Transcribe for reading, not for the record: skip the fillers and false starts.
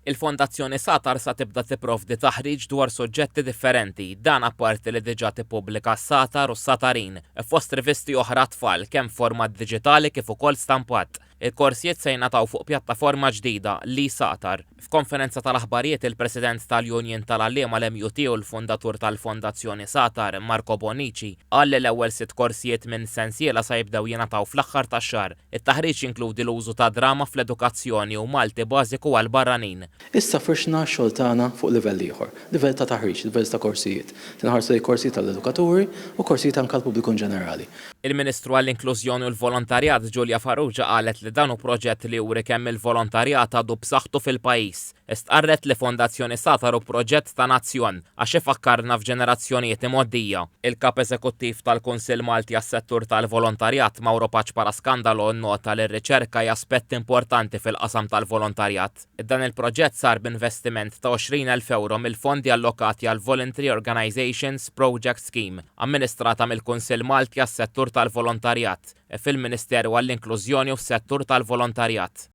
Il-Fondazzjoni Satar sa tibda tipprovdi taħriġ dwar suġġetti differenti, dan apparti li diġà tippubblika s-Satar u s-Satarin fost rivisti oħra tfal kemm format diġitali kif ukoll stampat. Il-korsijiet se jingħataw fuq pjattaforma ġdida li Satar. F'konferenza tal-aħbarijiet il-President tal-Union tal-Alliem l-MUT u l-Fundatur tal-Fondazzjoni Satar, Marco Bonici, qal li l-ewwel 6 korsijiet minn sensiela sa jibdew jingħataw fl-aħħar tax-xahar. It-taħriġ jinkludi l-użu ta' drama fl-edukazzjoni u Malti bażiku għal barranin. Issa firxna x-xogħol tagħna fuq livell ieħor, livell ta' taħriġ, livell ta' korsijiet. Tinħarsu lejn korsijiet tal-edukaturi u korsijiet anke għall-pubbliku ġenerali. Il-Ministru għall-Inklużjoni u l-Volontarjat Giulia Farrugia qalet li dan hu proġett li juri kemm il-volontarjat għadu b'saħħtu fil-pajjiż. Istqarret li Fondazzjoni Satar u proġett ta' nazzjon għax ifakkarna f'ġenerazzjonijiet imgħoddija. Il-Kap Eżekuttiv tal-Kunsill Malti għas-settur tal-volontarjat Mauro Paċpara Skandalo nnota li r-riċerka hija aspett importanti fil-qasam tal-volontarjat. Dan il-proġett sar b'investiment ta' 20,000 euro mill-fondi allokati għal Voluntary Organizations Project Scheme, amministrata mill-Kunsill Malti għas-settur tal-volontarjat fil-Ministeru għall-Inklużjoni u s-settur tal-volontarjat.